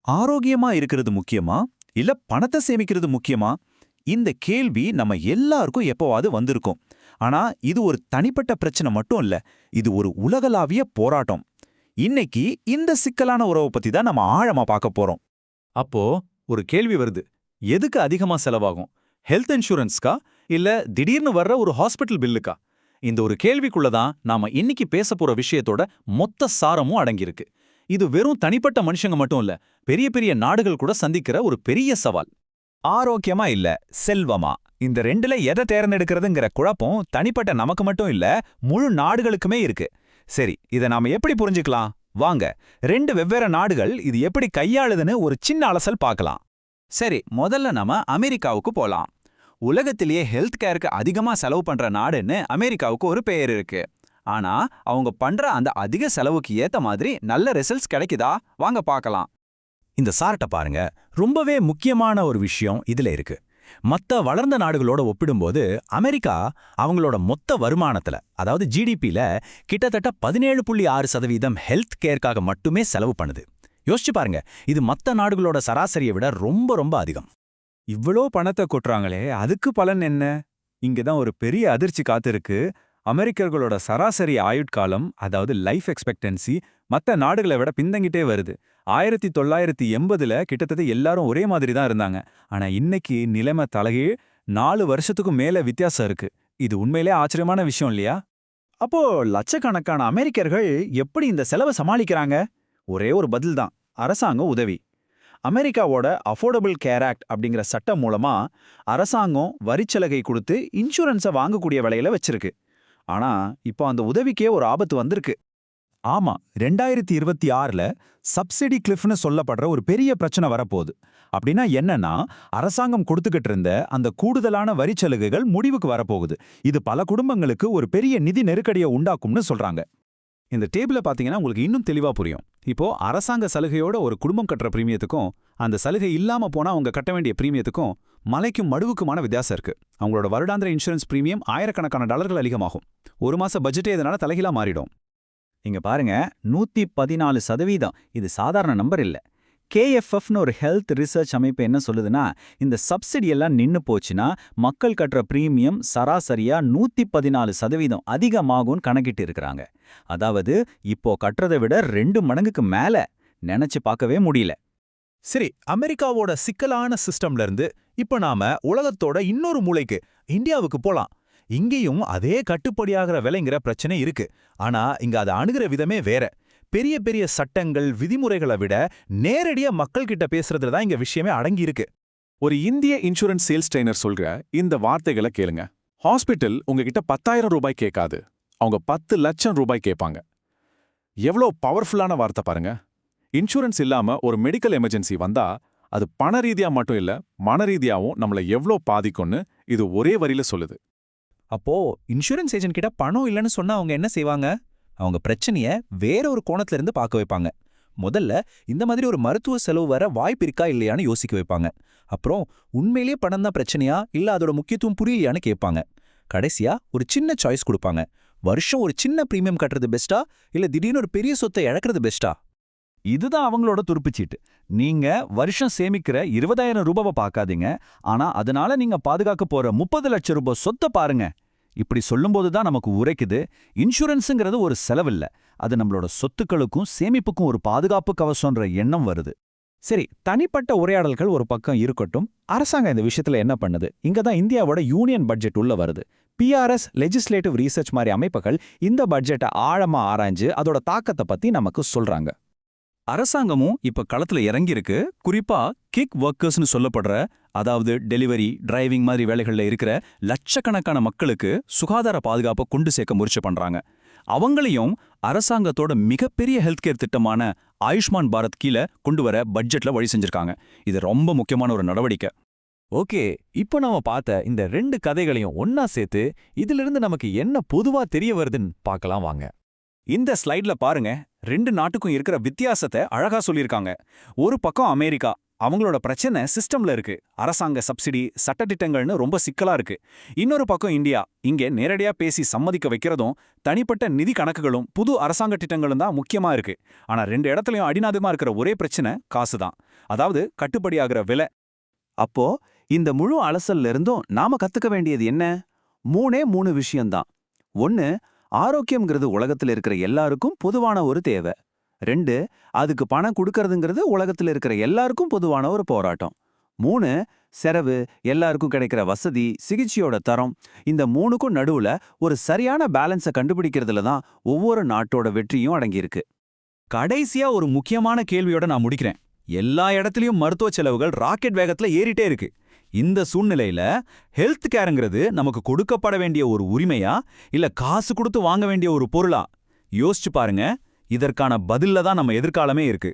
ஆரோக்கியமா இருக்கிறது முக்கியமா இல்ல பணத்தை சேமிக்கிறது முக்கியமா? இந்த கேள்வி நம்ம எல்லாருக்கும் எப்போவாது வந்திருக்கும். ஆனா இது ஒரு தனிப்பட்ட பிரச்சனை மட்டும் இல்ல, இது ஒரு உலகளாவிய போராட்டம். இன்னைக்கு இந்த சிக்கலான உறவை பத்தி தான் நம்ம ஆழமா பார்க்க போறோம். அப்போ ஒரு கேள்வி வருது. எதுக்கு அதிகமா செலவாகும்? ஹெல்த் இன்சூரன்ஸ்க்கா இல்ல திடீர்னு வர்ற ஒரு ஹாஸ்பிட்டல் பில்லுக்கா? இந்த ஒரு கேள்விக்குள்ள தான் நாம இன்னைக்கு பேச போற விஷயத்தோட மொத்த சாரமும் அடங்கியிருக்கு. இது வெறும் தனிப்பட்ட மனுஷங்க மட்டும் இல்ல, பெரிய பெரிய நாடுகள் கூட சந்திக்கிற ஒரு பெரிய சவால். ஆரோக்கியமா இல்ல செல்வமா, இந்த ரெண்டுல எதை தேர்ந்தெடுக்கிறதுங்கிற குழப்பம் தனிப்பட்ட நமக்கு மட்டும் இல்ல, முழு நாடுகளுக்குமே இருக்கு. சரி, இதை நாம எப்படி புரிஞ்சுக்கலாம்? வாங்க, ரெண்டு வெவ்வேறு நாடுகள் இது எப்படி கையாளுதுன்னு ஒரு சின்ன அலசல் பார்க்கலாம். சரி, முதல்ல நாம அமெரிக்காவுக்கு போலாம். உலகத்திலேயே ஹெல்த் கேருக்கு அதிகமா செலவு பண்ற நாடுன்னு அமெரிக்காவுக்கு ஒரு பெயர் இருக்கு. ஆனா அவங்க பண்ற அந்த அதிக செலவுக்கு ஏத்த மாதிரி நல்ல ரிசல்ட்ஸ் கிடைக்குதா? வாங்க பார்க்கலாம். இந்த சார்ட்ட பாருங்க, ரொம்பவே முக்கியமான ஒரு விஷயம் இதுல இருக்கு. மத்த வளர்ந்த நாடுகளோட ஒப்பிடும்போது அமெரிக்கா அவங்களோட மொத்த வருமானத்துல, அதாவது ஜிடிபில கிட்டத்தட்ட 17.6% ஹெல்த் கேருக்காக மட்டுமே செலவு பண்ணுது. யோசிச்சு பாருங்க, இது மத்த நாடுகளோட சராசரியை விட ரொம்ப ரொம்ப அதிகம். இவ்வளோ பணத்தை கொட்டுறாங்களே, அதுக்கு பலன் என்ன? இங்கதான் ஒரு பெரிய அதிர்ச்சி காத்திருக்கு. அமெரிக்கர்களோட சராசரி ஆயுட்காலம், அதாவது லைஃப் எக்ஸ்பெக்டன்சி, மற்ற நாடுகளை விட பின்தங்கிட்டே வருது. 1980ல கிட்டத்தட்ட எல்லாரும் ஒரே மாதிரி தான் இருந்தாங்க. ஆனா இன்னைக்கு நிலைமை தலைகீழ். 4 வருஷத்துக்கும் மேல வித்தியாசம் இருக்கு. இது உண்மையிலே ஆச்சரியமான விஷயம் இல்லையா? அப்போ லட்சக்கணக்கான அமெரிக்கர்கள் எப்படி இந்த செலவை சமாளிக்கிறாங்க? ஒரே ஒரு பதில் தான், அரசாங்கம் உதவி. அமெரிக்காவோட அஃபோர்டபுள் கேர் ஆக்ட் அப்படிங்கிற சட்டம் மூலமா அரசாங்கம் வரிச்சலுகை கொடுத்து இன்சூரன்ஸை வாங்கக்கூடிய விலையில வச்சிருக்கு. ஆனா இப்போ அந்த உதவிக்கே ஒரு ஆபத்து வந்திருக்கு. ஆமா, 2026ல சப்சிடி கிளிஃப்னு சொல்லப்படுற ஒரு பெரிய பிரச்சனை வரப்போகுது. அப்படின்னா என்னன்னா, அரசாங்கம் கொடுத்துக்கிட்டு இருந்த அந்த கூடுதலான வரிச்சலுகைகள் முடிவுக்கு வரப்போகுது. இது பல குடும்பங்களுக்கு ஒரு பெரிய நிதி நெருக்கடியை உண்டாக்கும்னு சொல்றாங்க. இந்த டேபிள பாத்தீங்கன்னா உங்களுக்கு இன்னும் தெளிவா புரியும். இப்போ அரசாங்க சலுகையோட ஒரு குடும்பம் கட்டுற பிரீமியத்துக்கும் அந்த சலுகை இல்லாம போனா அவங்க கட்ட வேண்டிய பிரீமியத்துக்கும் மலைக்கும் மடுவுக்குமான வித்தியாசம் இருக்கு. அவங்களோட வருடாந்திர இன்சூரன்ஸ் பிரீமியம் ஆயிரக்கணக்கான டாலர்கள் அதிகமாகும். ஒரு மாச பட்ஜெட்டே இதனால தலைகீழா மாறிடும். இங்க பாருங்க, 114%. இது சாதாரண நம்பர் இல்ல. KFFன்னு ஒரு ஹெல்த் ரிசர்ச் அமைப்பு என்ன சொல்லுதுன்னா, இந்த சப்சிடி எல்லாம் நின்னு போச்சுன்னா மக்கள் கட்டுற பிரீமியம் சராசரியா 114% அதிகமாகும்னு கணக்கிட்டு இருக்கிறாங்க. அதாவது இப்போ கட்டுறதை விட 2 மடங்குக்கு மேல. நினைச்சு பார்க்கவே முடியல. சரி, அமெரிக்காவோட சிக்கலான சிஸ்டம்ல இருந்து இப்ப நாம உலகத்தோட இன்னொரு மூலைக்கு, இந்தியாவுக்கு போலாம். இங்கேயும் அதே கட்டுப்படியாகிற விலைங்கிற பிரச்சனை இருக்கு. ஆனா இங்க அதை அணுகிற விதமே வேற. பெரிய பெரிய சட்டங்கள், விதிமுறைகளை விட நேரடியா மக்கள் கிட்ட பேசுறதுல தான் இங்க விஷயமே அடங்கி இருக்கு. ஒரு இந்திய இன்சூரன்ஸ் சேல்ஸ் ட்ரெய்னர் சொல்ற இந்த வார்த்தைகளை கேளுங்க. ஹாஸ்பிட்டல் உங்ககிட்ட 10,000 ரூபாய் கேட்காது, அவங்க 10 லட்சம் ரூபாய் கேட்பாங்க. எவ்வளோ பவர்ஃபுல்லான வார்த்தை பாருங்க. இன்சூரன்ஸ் இல்லாம ஒரு மெடிக்கல் எமர்ஜென்சி வந்தா அது பண ரீதியா மட்டும் இல்ல, மன ரீதியாவும் நம்மள எவ்வளோ பாதிக்கும்னு இது ஒரே வரியில சொல்லுது. அப்போ இன்சூரன்ஸ் ஏஜென்ட் கிட்ட பணம் இல்லைன்னு சொன்னா அவங்க என்ன செய்வாங்க? அவங்க பிரச்சனைய வேற ஒரு கோணத்துல இருந்து பார்க்க வைப்பாங்க. முதல்ல இந்த மாதிரி ஒரு மருத்துவ செலவு வர வாய்ப்பு இருக்கா இல்லையான்னு யோசிக்க வைப்பாங்க. அப்புறம் உண்மையிலேயே பணம் தான் பிரச்சனையா இல்ல அதோட முக்கியத்துவம் புரியலையான்னு கேட்பாங்க. கடைசியா ஒரு சின்ன சாய்ஸ் கொடுப்பாங்க. வருஷம் ஒரு சின்ன பிரீமியம் கட்டுறது பெஸ்டா இல்ல திடீர்னு ஒரு பெரிய சொத்தை இழக்கிறது பெஸ்டா? இதுதான் அவங்களோட துருப்புச்சீட்டு. நீங்க வருஷம் சேமிக்கிற 20,000 ரூபாவை பார்க்காதீங்க, ஆனா அதனால நீங்க பாதுகாக்க போற 30 லட்சம் ரூபாய் சொத்தை பாருங்க. இப்படி சொல்லும்போது தான் நமக்கு உரைக்குது, இன்சூரன்ஸுங்கிறது ஒரு செலவில்ல, அது நம்மளோட சொத்துக்களுக்கும் சேமிப்புக்கும் ஒரு பாதுகாப்பு கவசம்ன்ற எண்ணம் வருது. சரி, தனிப்பட்ட உரையாடல்கள் ஒரு பக்கம் இருக்கட்டும். அரசாங்கம் இந்த விஷயத்துல என்ன பண்ணுது? இங்க தான் இந்தியாவோட யூனியன் பட்ஜெட் உள்ள வருது. PRS லெஜிஸ்லேட்டிவ் ரீசர்ச் மாதிரி அமைப்புகள் இந்த பட்ஜெட்டை ஆழமா ஆராய்ஞ்சு அதோட தாக்கத்தை பத்தி நமக்கு சொல்றாங்க. அரசாங்கமும் இப்ப களத்துல இறங்கியிருக்கு. குறிப்பா கிக் ஒர்க்கர்ஸ்னு சொல்லப்படுற, அதாவது டெலிவரி, டிரைவிங் மாதிரி வேலைகள்ல இருக்கிற லட்சக்கணக்கான மக்களுக்கு சுகாதார பாதுகாப்பை கொண்டு சேர்க்க முயற்சி பண்றாங்க. அவங்களையும் அரசாங்கத்தோட மிகப்பெரிய ஹெல்த் கேர் திட்டமான ஆயுஷ்மான் பாரத் கீழே கொண்டு வர பட்ஜெட்ல வழி செஞ்சிருக்காங்க. இது ரொம்ப முக்கியமான ஒரு நடவடிக்கை. ஓகே, இப்போ நாம பார்த்த இந்த 2 கதைகளையும் ஒன்னா சேர்த்து இதிலிருந்து நமக்கு என்ன பொதுவா தெரிய வருதுன்னு பார்க்கலாம் வாங்க. இந்த ஸ்லைட்ல பாருங்க, 2 நாட்டுக்கும் இருக்கிற வித்தியாசத்தை அழகா சொல்லியிருக்காங்க. ஒரு பக்கம் அமெரிக்கா, அவங்களோட பிரச்சனை சிஸ்டம்ல இருக்கு. அரசாங்க சப்சிடி, சட்டதிட்டங்கள்னு ரொம்ப சிக்கலா இருக்கு. இன்னொரு பக்கம் இந்தியா, இங்கே நேரடியா பேசி சம்மதிக்க வைக்கிறதும் தனிப்பட்ட நிதி கணக்குகளும் புது அரசாங்க திட்டங்களும் தான் முக்கியமா இருக்கு. ஆனா 2 இடத்துலயும் அடிநாதமா இருக்கிற ஒரே பிரச்சனை காசு தான். அதாவது கட்டுப்படியாகிற விலை. அப்போ இந்த முழு அலசல்ல இருந்தும் நாம கத்துக்க வேண்டியது என்ன? 3 விஷயம்தான். 1, ஆரோக்கியம்ங்கிறது உலகத்துல இருக்கிற எல்லாருக்கும் பொதுவான ஒரு தேவை. 2, அதுக்கு பணம் கொடுக்கறதுங்கிறது உலகத்துல இருக்கிற எல்லாருக்கும் பொதுவான ஒரு போராட்டம். 3, செலவு, எல்லாருக்கும் கிடைக்கிற வசதி, சிகிச்சையோட தரம். இந்த 3க்கும் நடுவுல ஒரு சரியான பேலன்ஸை கண்டுபிடிக்கிறதுல தான் ஒவ்வொரு நாட்டோட வெற்றியும் அடங்கியிருக்கு. கடைசியா ஒரு முக்கியமான கேள்வியோட நான் முடிக்கிறேன். எல்லா இடத்துலயும் மருத்துவ செலவுகள் ராக்கெட் வேகத்துல ஏறிட்டே இருக்கு. இந்த சூழ்நிலையில ஹெல்த் கேருங்கிறது நமக்கு கொடுக்கப்பட வேண்டிய ஒரு உரிமையா இல்ல காசு கொடுத்து வாங்க வேண்டிய ஒரு பொருளா? யோசிச்சு பாருங்க. இதற்கான பதில்ல தான் நம்ம எதிர்காலமே இருக்கு.